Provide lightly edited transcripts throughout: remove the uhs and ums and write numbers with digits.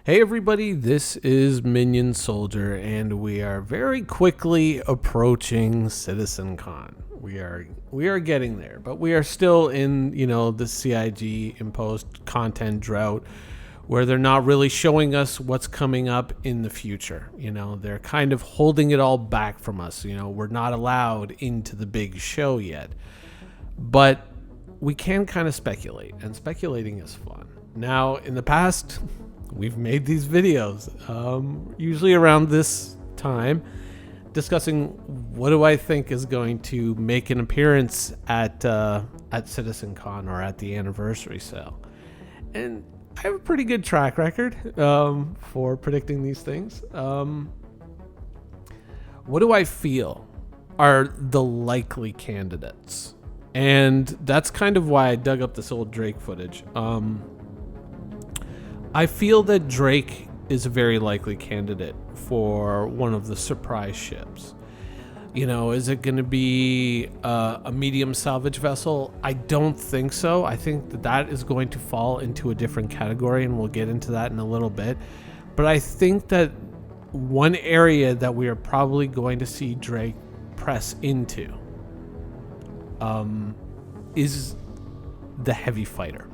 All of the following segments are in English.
Hey everybody, this is Minion Soldier, and we are very quickly approaching CitizenCon. We are getting there, but we are still in, the CIG imposed content drought where they're not really showing us what's coming up in the future. They're kind of holding it all back from us. We're not allowed into the big show yet. But we can kind of speculate, and speculating is fun. Now, in the past, we've made these videos, usually around this time, discussing what do I think is going to make an appearance at CitizenCon or at the anniversary sale. And I have a pretty good track record for predicting these things. What do I feel are the likely candidates? And that's kind of why I dug up this old Drake footage. I feel that Drake is a very likely candidate for one of the surprise ships. Is it going to be a medium salvage vessel? I don't think so. I think that is going to fall into a different category, and we'll get into that in a little bit. But I think that one area that we are probably going to see Drake press into is the heavy fighter.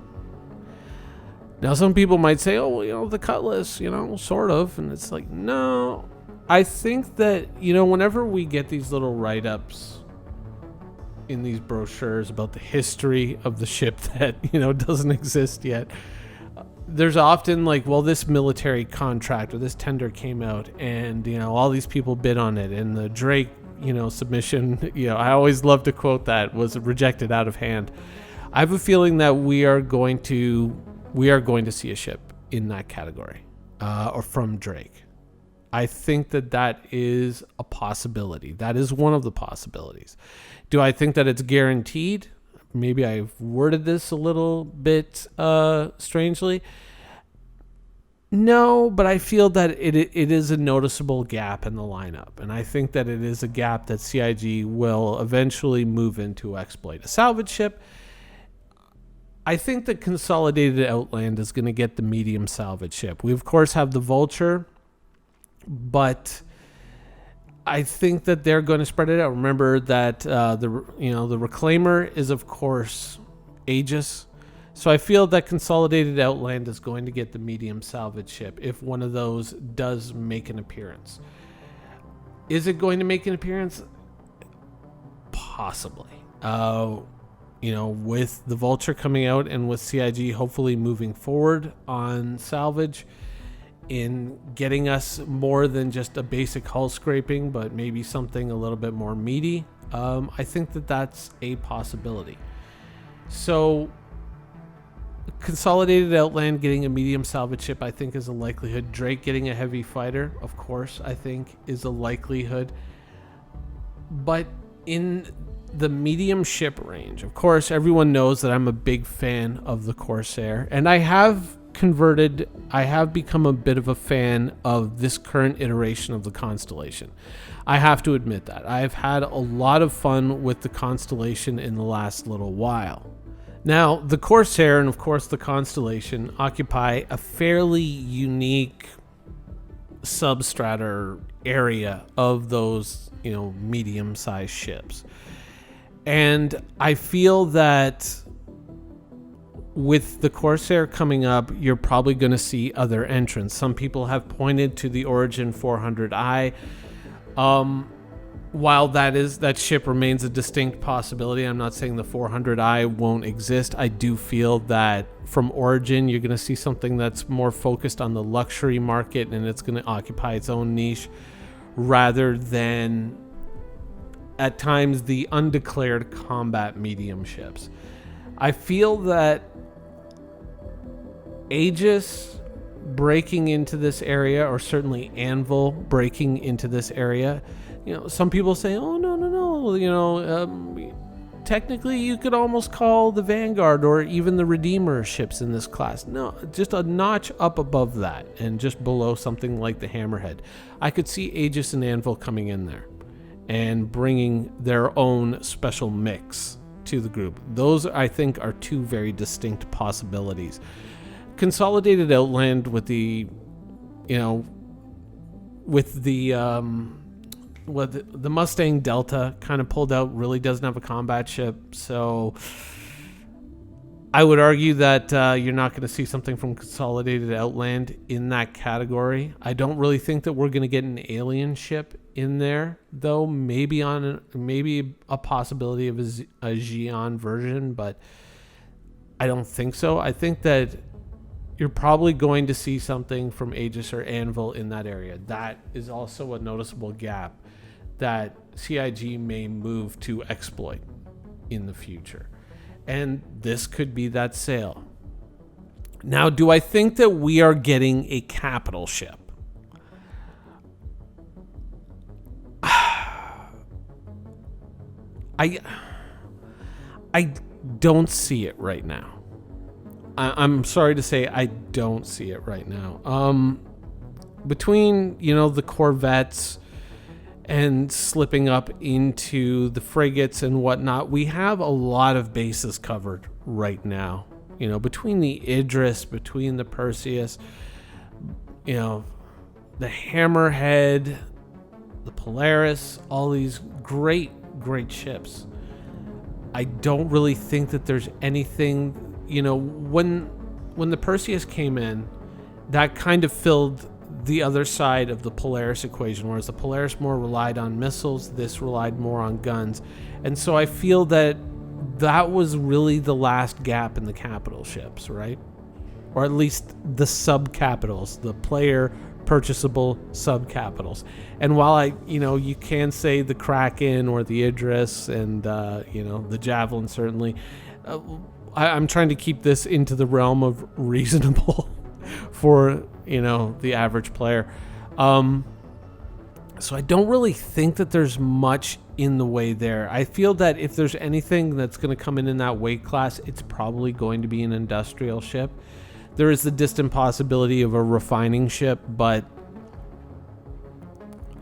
Now, some people might say, the Cutlass, sort of. And it's like, no. I think that, whenever we get these little write-ups in these brochures about the history of the ship that, doesn't exist yet, there's often like, well, this military contract or this tender came out and, all these people bid on it. And the Drake, submission, I always love to quote that, was rejected out of hand. I have a feeling that we are going to see a ship in that category, or from Drake. I think that is a possibility. That is one of the possibilities. Do I think that it's guaranteed? Maybe I've worded this a little bit strangely. No, but I feel that it is a noticeable gap in the lineup. And I think that it is a gap that CIG will eventually move into exploit. A salvage ship, I think that Consolidated Outland is going to get the medium salvage ship. We, of course, have the Vulture, but I think that they're going to spread it out. Remember that the Reclaimer is, of course, Aegis. So I feel that Consolidated Outland is going to get the medium salvage ship if one of those does make an appearance. Is it going to make an appearance? Possibly. With the Vulture coming out and with CIG hopefully moving forward on salvage in getting us more than just a basic hull scraping, but maybe something a little bit more meaty, I think that that's a possibility. So Consolidated Outland getting a medium salvage ship, I think, is a likelihood. Drake getting a heavy fighter, of course, I think is a likelihood. But in the medium ship range, of course, everyone knows that I'm a big fan of the Corsair, and I have become a bit of a fan of this current iteration of the Constellation. I have to admit that. I've had a lot of fun with the Constellation in the last little while. Now, the Corsair and, of course, the Constellation occupy a fairly unique substrata area of those, medium-sized ships. And I feel that with the Corsair coming up, you're probably going to see other entrants. Some people have pointed to the Origin 400i. While that ship remains a distinct possibility, I'm not saying the 400i won't exist. I do feel that from Origin, you're going to see something that's more focused on the luxury market, and it's going to occupy its own niche rather than, at times, the undeclared combat medium ships. I feel that Aegis breaking into this area, or certainly Anvil breaking into this area, some people say, oh, no. Technically, you could almost call the Vanguard or even the Redeemer ships in this class. No, just a notch up above that and just below something like the Hammerhead. I could see Aegis and Anvil coming in there and bringing their own special mix to the group. Those, I think, are two very distinct possibilities. Consolidated Outland with the you know, with the Mustang Delta kind of pulled out, really doesn't have a combat ship. So I would argue that you're not going to see something from Consolidated Outland in that category. I don't really think that we're going to get an alien ship in there, though. Maybe a possibility of a Xi'an version, but I don't think so. I think that you're probably going to see something from Aegis or Anvil in that area. That is also a noticeable gap that CIG may move to exploit in the future. And this could be that sale. Now, do I think that we are getting a capital ship? I don't see it right now. I'm sorry to say I don't see it right now. Between, the Corvettes and slipping up into the frigates and whatnot, we have a lot of bases covered right now. Between the Idris, between the Perseus, the Hammerhead, the Polaris, all these great ships. I don't really think that there's anything, when the Perseus came in, that kind of filled the other side of the Polaris equation, whereas the Polaris more relied on missiles, this relied more on guns. And so I feel that was really the last gap in the capital ships, right? Or at least the sub-capitals, the player purchasable sub-capitals. And while you can say the Kraken or the Idris and, the Javelin, certainly, I'm trying to keep this into the realm of reasonable for, the average player. So I don't really think that there's much in the way there. I feel that if there's anything that's going to come in that weight class, it's probably going to be an industrial ship. There is the distant possibility of a refining ship, but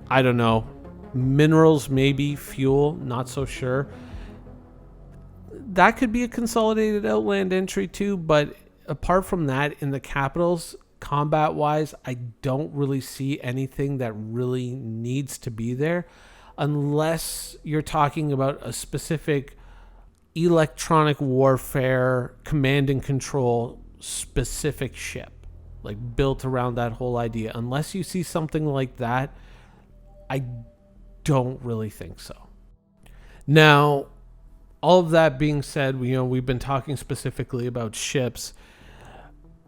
I don't know. Minerals, maybe. Fuel, not so sure. That could be a Consolidated Outland entry too, but apart from that, in the capitals, combat-wise, I don't really see anything that really needs to be there, unless you're talking about a specific electronic warfare command and control specific ship, like built around that whole idea. Unless you see something like that, I don't really think so. Now, all of that being said, we've been talking specifically about ships.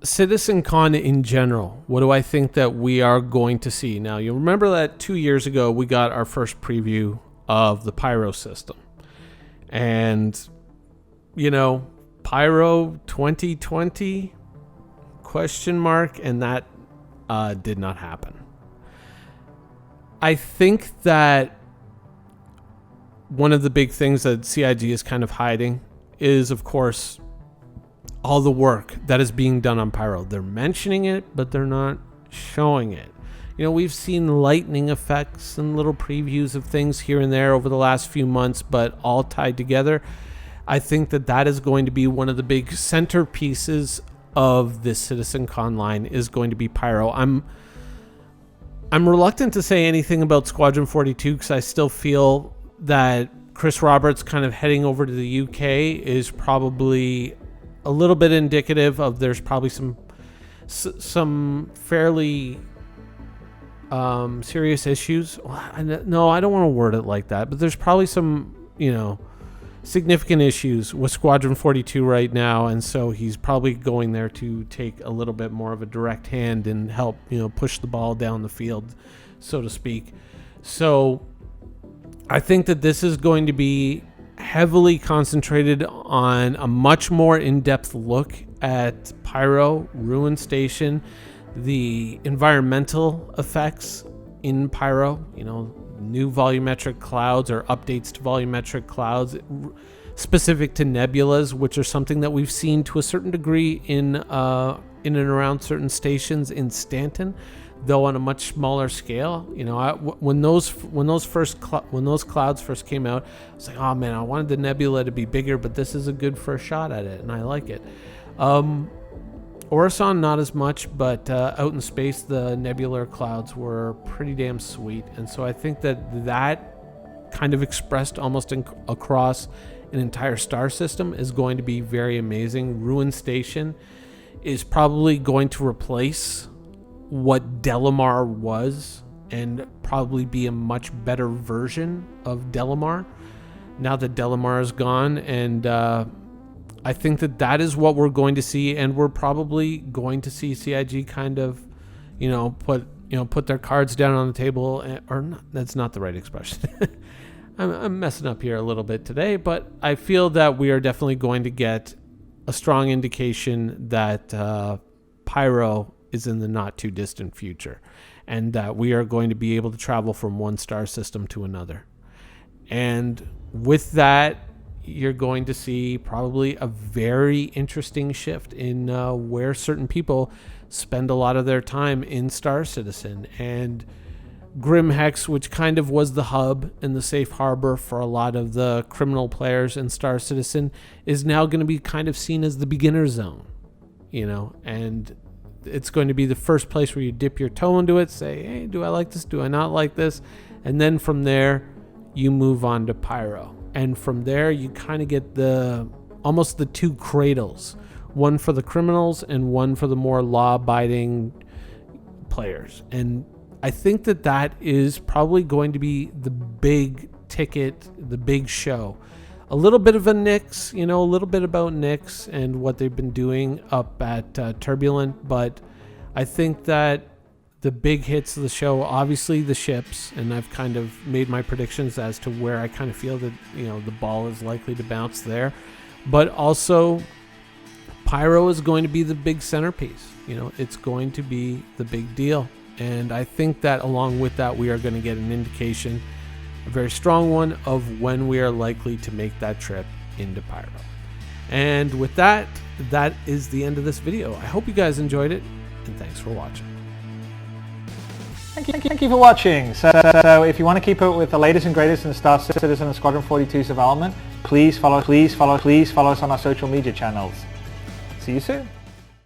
CitizenCon in general, what do I think that we are going to see? Now, you remember that 2 years ago, we got our first preview of the Pyro system. And, Pyro 2020, ? And that did not happen. I think that one of the big things that CIG is kind of hiding is, of course, all the work that is being done on Pyro. They're mentioning it, but they're not showing it. We've seen lightning effects and little previews of things here and there over the last few months, but all tied together. I think that is going to be one of the big centerpieces of this CitizenCon line is going to be Pyro. I'm reluctant to say anything about Squadron 42 because I still feel that Chris Roberts kind of heading over to the UK is probably a little bit indicative of there's probably some fairly serious issues. No, I don't want to word it like that, but there's probably some, significant issues with Squadron 42 right now, and so he's probably going there to take a little bit more of a direct hand and help, push the ball down the field, so to speak. So I think that this is going to be heavily concentrated on a much more in-depth look at Pyro, Ruin Station, the environmental effects in Pyro, new volumetric clouds or updates to volumetric clouds specific to nebulas, which are something that we've seen to a certain degree in and around certain stations in Stanton, though on a much smaller scale. When those clouds first came out, I was like, oh man, I wanted the nebula to be bigger, but this is a good first shot at it, and I like it. Orison, not as much, but out in space, the nebular clouds were pretty damn sweet. And so I think that kind of expressed almost across an entire star system is going to be very amazing. Ruin Station is probably going to replace what Delamar was and probably be a much better version of Delamar now that Delamar is gone. And I think that is what we're going to see, and we're probably going to see CIG kind of, put their cards down on the table, or not, that's not the right expression. I'm messing up here a little bit today, but I feel that we are definitely going to get a strong indication that Pyro is in the not too distant future, and that we are going to be able to travel from one star system to another. And with that, you're going to see probably a very interesting shift in where certain people spend a lot of their time in Star Citizen. And Grim Hex, which kind of was the hub and the safe harbor for a lot of the criminal players in Star Citizen, is now going to be kind of seen as the beginner zone, and it's going to be the first place where you dip your toe into it, say, hey, do I like this? Do I not like this? And then from there, you move on to Pyro. And from there, you kind of get almost the two cradles, one for the criminals and one for the more law-abiding players. And I think that is probably going to be the big ticket, the big show. A little bit of a Nyx, a little bit about Nyx and what they've been doing up at Turbulent. But I think that the big hits of the show, obviously the ships, and I've kind of made my predictions as to where I kind of feel that, the ball is likely to bounce there. But also, Pyro is going to be the big centerpiece. It's going to be the big deal. And I think that along with that, we are going to get an indication, a very strong one, of when we are likely to make that trip into Pyro. And with that is the end of this video. I hope you guys enjoyed it, and thanks for watching. Thank you for watching. So if you want to keep up with the latest and greatest in Star Citizen and Squadron 42's development, please follow us on our social media channels. See you soon.